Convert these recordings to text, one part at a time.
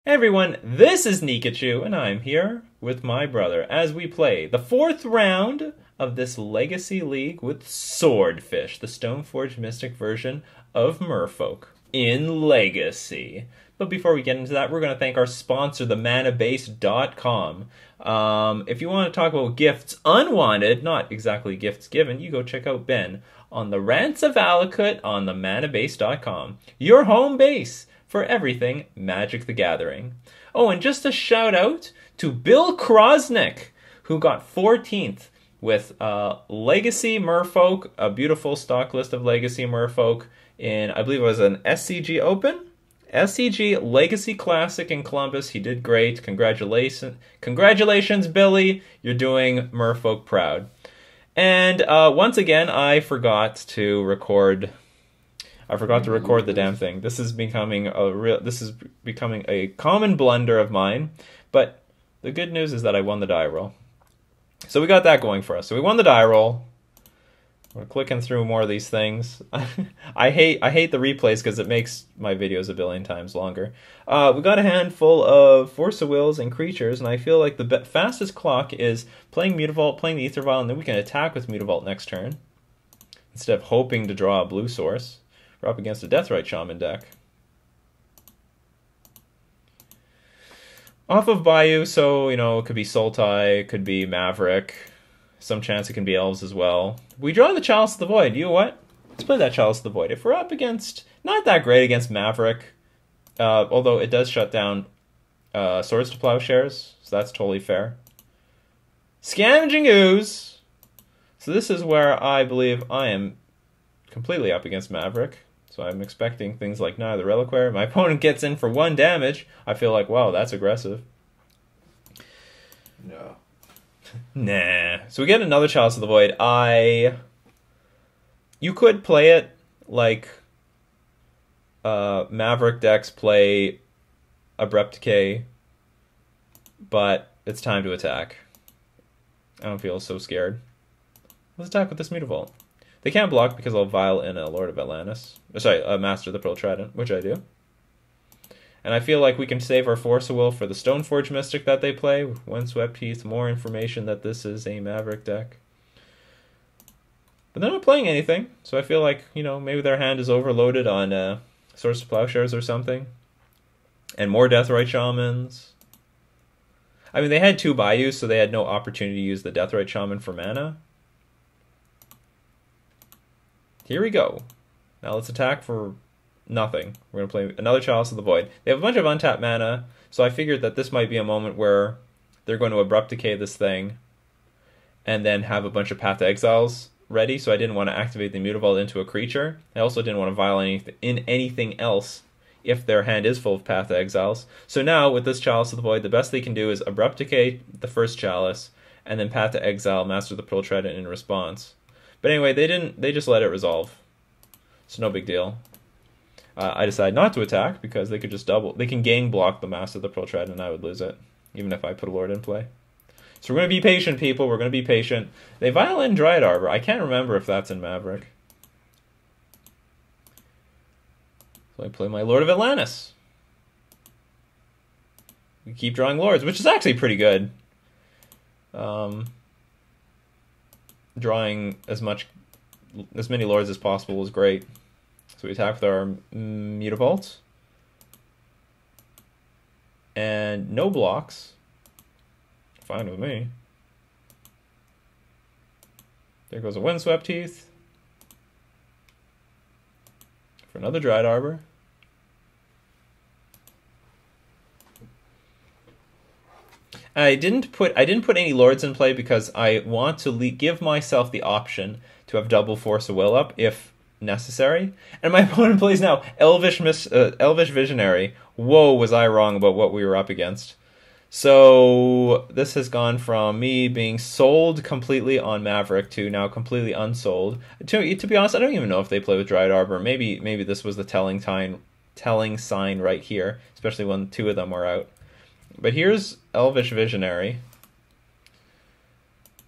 Hey everyone, this is Nikachu, and I'm here with my brother as we play the 4th round of this Legacy League with Swordfish, the Stoneforge Mystic version of Merfolk in Legacy. But before we get into that, we're going to thank our sponsor, the manabase.com. If you want to talk about gifts unwanted, not exactly gifts given, you go check out Ben on the Rants of Alikut on the manabase.com. Your home base for everything Magic the Gathering. Oh, and just a shout out to Bill Krosnick, who got 14th with Legacy Merfolk, a beautiful stock list of Legacy Merfolk in, I believe it was an SCG Open? SCG Legacy Classic in Columbus. He did great. Congratulations, Billy. You're doing Merfolk proud. And once again, I forgot to record the damn thing. This is becoming a common blunder of mine. But the good news is that I won the die roll. So we got that going for us. So we won the die roll. We're clicking through more of these things. I hate the replays because it makes my videos a billion times longer. We got a handful of Force of Wills and creatures, and I feel like the fastest clock is playing Mutavault, playing the Aether Vial, and then we can attack with Mutavault next turn instead of hoping to draw a blue source. We're up against a Deathrite Shaman deck. Off of Bayou, so, you know, it could be Sultai, it could be Maverick. Some chance it can be Elves as well. We draw the Chalice of the Void. You know what? Let's play that Chalice of the Void. If we're up against, not that great against Maverick, although it does shut down Swords to Plowshares, so that's totally fair. Scavenging Ooze. So this is where I believe I am completely up against Maverick. So I'm expecting things like Knight of the Reliquary. My opponent gets in for 1 damage. I feel like, wow, that's aggressive. No. Nah. So we get another Chalice of the Void. You could play it like Maverick decks play Abrupt Decay, but it's time to attack. I don't feel so scared. Let's attack with this Mutavault. They can't block because I'll Vial in a Lord of Atlantis. Sorry, a Master of the Pearl Trident, which I do. And I feel like we can save our Force of Will for the Stoneforge Mystic that they play. Windswept Heath, more information that this is a Maverick deck. But they're not playing anything, so I feel like, you know, maybe their hand is overloaded on Swords to Plowshares or something. And more Deathrite Shamans. I mean, they had 2 Bayous, so they had no opportunity to use the Deathrite Shaman for mana. Here we go. Now let's attack for nothing. We're going to play another Chalice of the Void. They have a bunch of untapped mana, so I figured that this might be a moment where they're going to Abrupt Decay this thing and then have a bunch of Path to Exiles ready, so I didn't want to activate the Mutavault into a creature. I also didn't want to Vial anything else if their hand is full of Path to Exiles. So now, with this Chalice of the Void, the best they can do is Abrupt Decay the first Chalice, and then Path to Exile, Master of the Pearl Trident in response. But anyway, they just let it resolve. It's no big deal. I decided not to attack because they could just they can gang block the Master of the Pearl Trident and I would lose it, even if I put a Lord in play. So we're going to be patient, people. We're going to be patient. They Vial in Dryad Arbor. I can't remember if that's in Maverick. So I play my Lord of Atlantis. We keep drawing Lords, which is actually pretty good. Drawing as many Lords as possible is great. So we attack with our Mutavault. And no blocks. Fine with me. There goes a Windswept Heath. For another Dryad Arbor. I didn't put any Lords in play because I want to give myself the option to have double Force of Will up if necessary. And my opponent plays now Elvish Visionary. Whoa, was I wrong about what we were up against. So this has gone from me being sold completely on Maverick to now completely unsold. To be honest, I don't even know if they play with Dryad Arbor. Maybe this was the telling sign right here, especially when 2 of them were out. But here's Elvish Visionary.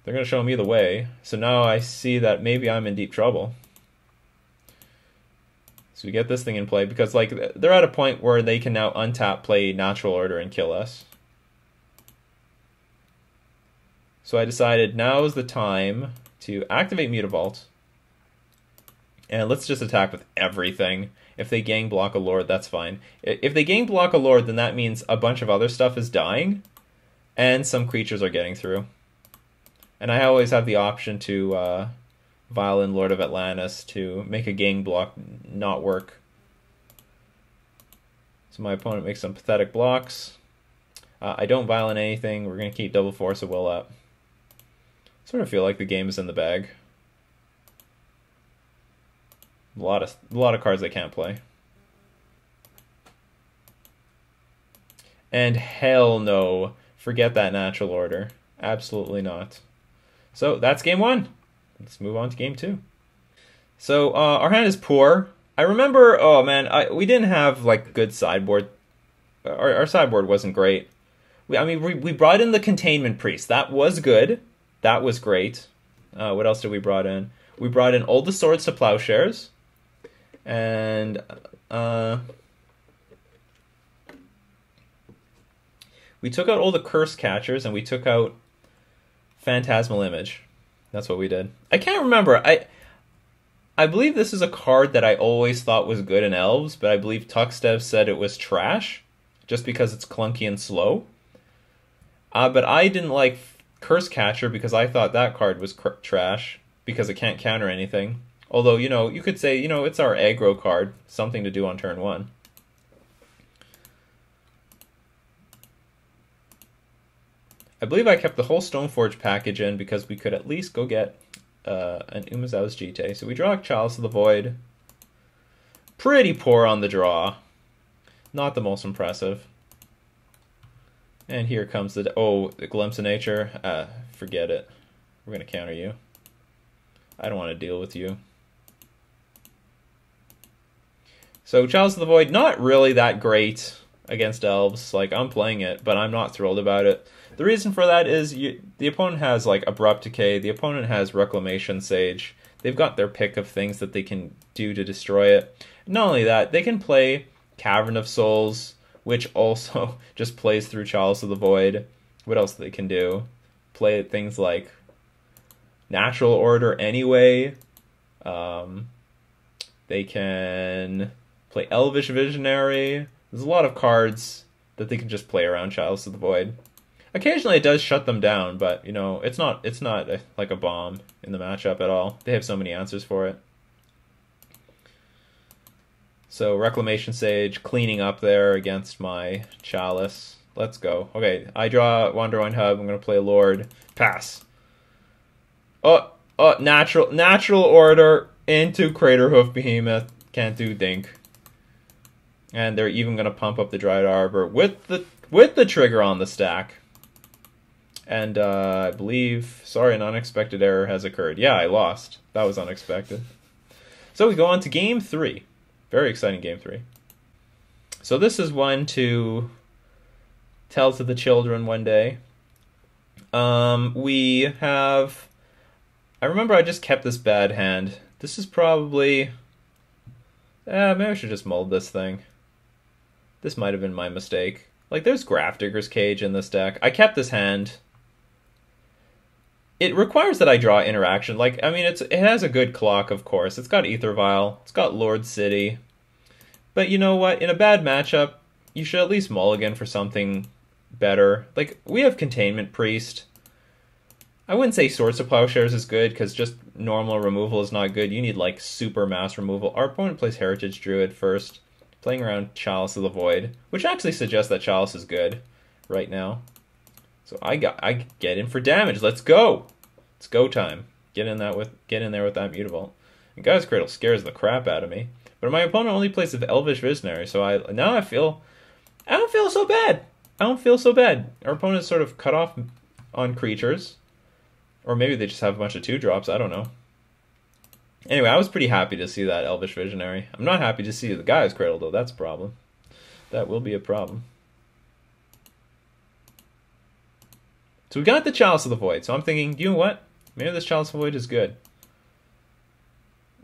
They're going to show me the way. So now I see that maybe I'm in deep trouble. So we get this thing in play because like they're at a point where they can now untap, play Natural Order, and kill us. So I decided now is the time to activate Mutavault. And let's just attack with everything. If they gang block a Lord, that's fine. If they gang block a Lord, then that means a bunch of other stuff is dying. And some creatures are getting through. And I always have the option to Violin Lord of Atlantis to make a gang block not work. So my opponent makes some pathetic blocks. I don't Violin anything. We're going to keep Double Force of Will up. Sort of feel like the game is in the bag. A lot of cards I can't play. And hell no, forget that Natural Order. Absolutely not. So that's game 1. Let's move on to game 2. So our hand is poor. I remember, oh man, we didn't have like good sideboard. Our sideboard wasn't great. We brought in the Containment Priest. That was good. That was great. What else did we brought in? We brought in All the Swords to Plowshares. And we took out all the Curse Catchers and we took out Phantasmal Image. That's what we did. I can't remember. I believe this is a card that I always thought was good in Elves, but I believe Tuxtev said it was trash just because it's clunky and slow. But I didn't like Curse Catcher because I thought that card was trash because it can't counter anything. Although, you know, you could say, you know, it's our aggro card, something to do on turn 1. I believe I kept the whole Stoneforge package in because we could at least go get an Umezawa's Jite. So we draw Chalice of the Void. Pretty poor on the draw. Not the most impressive. And here comes the Glimpse of Nature. Forget it. We're going to counter you. I don't want to deal with you. So Chalice of the Void, not really that great against Elves. Like, I'm playing it, but I'm not thrilled about it. The reason for that is the opponent has, like, Abrupt Decay. The opponent has Reclamation Sage. They've got their pick of things that they can do to destroy it. Not only that, they can play Cavern of Souls, which also just plays through Chalice of the Void. What else they can do? Play things like Natural Order anyway. They can play Elvish Visionary. There's a lot of cards that they can just play around Chalice of the Void. Occasionally it does shut them down, but you know, it's not like a bomb in the matchup at all. They have so many answers for it. So Reclamation Sage cleaning up there against my Chalice. Let's go. Okay, I draw Wanderwine Hub. I'm gonna play Lord. Pass. Oh, Natural Order into Craterhoof Behemoth. Can't do dink. And they're even gonna pump up the Dryad Arbor with the trigger on the stack. And I believe, sorry, an unexpected error has occurred. Yeah, I lost. That was unexpected. So we go on to game 3. Very exciting game 3. So this is one to tell to the children one day. We have... I remember I just kept this bad hand. This is probably... maybe I should just mold this thing. This might have been my mistake. Like, there's Grafdigger's Cage in this deck. I kept this hand. It requires that I draw interaction. Like, I mean, it has a good clock, of course. It's got Aether Vial. It's got Lord City. But you know what? In a bad matchup, you should at least mulligan for something better. Like, we have Containment Priest. I wouldn't say Swords to Plowshares is good, because just normal removal is not good. You need, like, super mass removal. Our opponent plays Heritage Druid first, playing around Chalice of the Void, which actually suggests that Chalice is good right now. So I get in for damage. Let's go. It's go time. Get in there with that Mutavault. And Gaia's Cradle scares the crap out of me. But my opponent only plays the Elvish Visionary, so I don't feel so bad. I don't feel so bad. Our opponent's sort of cut off on creatures. Or maybe they just have a bunch of 2-drops, I don't know. Anyway, I was pretty happy to see that Elvish Visionary. I'm not happy to see the Gaia's Cradle, though. That's a problem. That will be a problem. So we got the Chalice of the Void. So I'm thinking, you know what? Maybe this Chalice of the Void is good.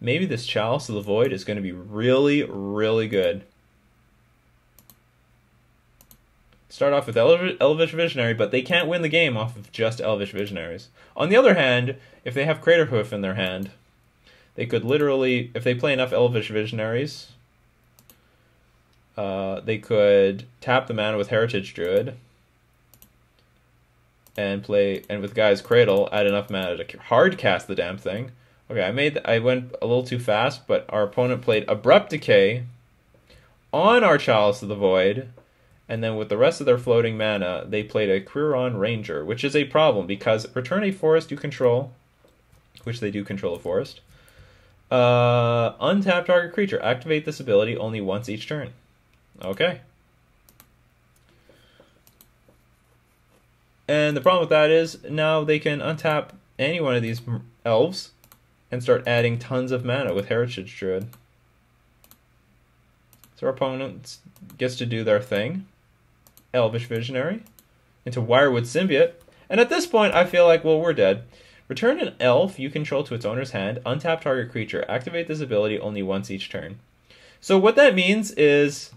maybe this Chalice of the Void is going to be really, really good. Start off with Elvish Visionary, but they can't win the game off of just Elvish Visionaries. On the other hand, if they have Craterhoof in their hand, they could literally, if they play enough Elvish Visionaries, they could tap the mana with Heritage Druid and with Guy's Cradle, add enough mana to hard cast the damn thing. Okay, I went a little too fast, but our opponent played Abrupt Decay on our Chalice of the Void, and then with the rest of their floating mana, they played a Quirion Ranger, which is a problem because return a forest you control, which they do control a forest. Untap target creature. Activate this ability only once each turn. Okay. And the problem with that is now they can untap any one of these elves and start adding tons of mana with Heritage Druid. So our opponent gets to do their thing. Elvish Visionary into Wirewood Symbiote. And at this point, I feel like, well, we're dead. Return an elf you control to its owner's hand. Untap target creature. Activate this ability only once each turn. So what that means is,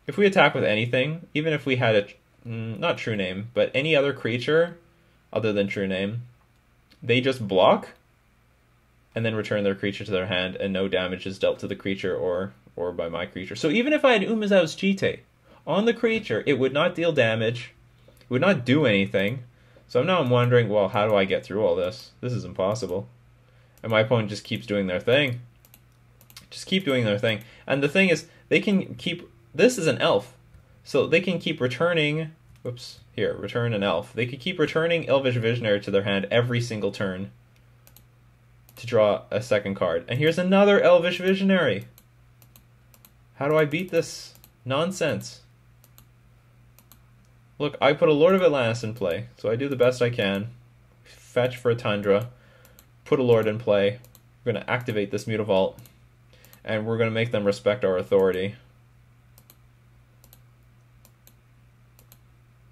if we attack with anything, even if we had not True Name, but any other creature other than True Name, they just block and then return their creature to their hand, and no damage is dealt to the creature or by my creature. So even if I had Umazau's Cheetah on the creature, it would not deal damage, it would not do anything. So now I'm wondering, well, how do I get through all this? This is impossible. And my opponent just keeps doing their thing. Just keep doing their thing. And the thing is, they can keep, this is an elf, so they can keep returning, whoops, here, return an elf. They could keep returning Elvish Visionary to their hand every single turn to draw a second card. And here's another Elvish Visionary. How do I beat this nonsense? Look, I put a Lord of Atlantis in play, so I do the best I can. Fetch for a Tundra, put a Lord in play. We're going to activate this Mutavault, and we're going to make them respect our authority.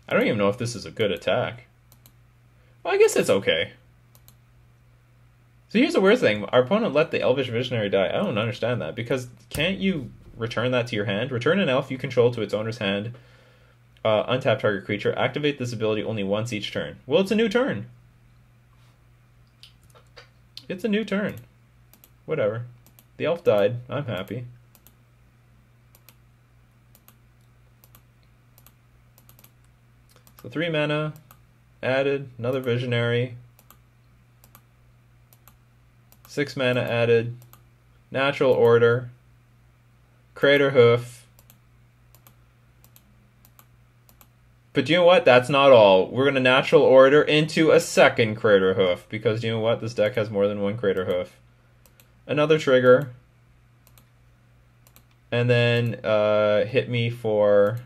I don't even know if this is a good attack. Well, I guess it's okay. So here's the weird thing. Our opponent let the Elvish Visionary die. I don't understand that, because can't you return that to your hand? Return an elf you control to its owner's hand. Untap target creature. Activate this ability only once each turn. Well, it's a new turn. It's a new turn. Whatever. The elf died. I'm happy. So 3 mana. Added. Another Visionary. 6 mana added. Natural Order. Craterhoof. But you know what? That's not all. We're going to Natural Order into a second Craterhoof, because you know what? This deck has more than one Craterhoof. Another trigger. And then hit me for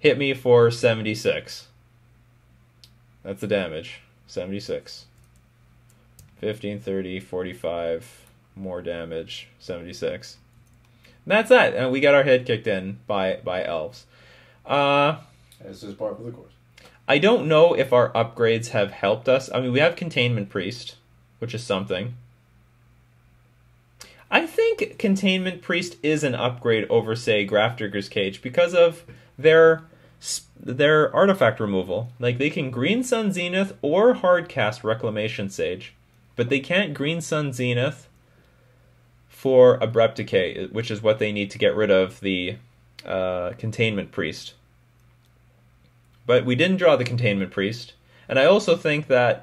76. That's the damage. 76. 15, 30, 45, more damage, 76. And that's that. And we got our head kicked in by elves. This is part of the course. I don't know if our upgrades have helped us. I mean, we have Containment Priest, which is something. I think Containment Priest is an upgrade over, say, Grafdigger's Cage because of their artifact removal. Like, they can Green Sun Zenith or hardcast Reclamation Sage, but they can't Green Sun Zenith for Abrupt Decay, which is what they need to get rid of the Containment Priest. But we didn't draw the Containment Priest. And I also think that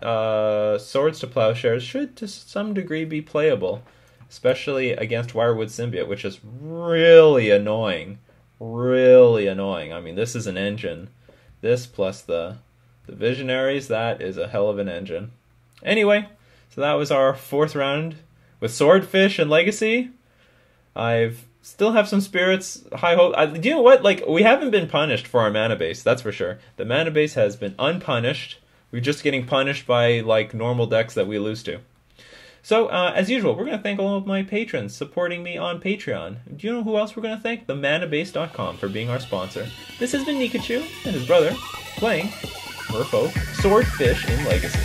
Swords to Plowshares should, to some degree, be playable, especially against Wirewood Symbiote, which is really annoying. Really annoying. I mean, this is an engine. This plus the Visionaries, that is a hell of an engine. Anyway, so that was our 4th round with Swordfish and Legacy. I've still have some spirits, high hope. Do you know what? Like, we haven't been punished for our mana base, that's for sure. The mana base has been unpunished. We're just getting punished by, like, normal decks that we lose to. So, as usual, we're going to thank all of my patrons supporting me on Patreon. Do you know who else we're going to thank? TheManaBase.com for being our sponsor. This has been Nikachu and his brother playing Merfolk Swordfish in Legacy.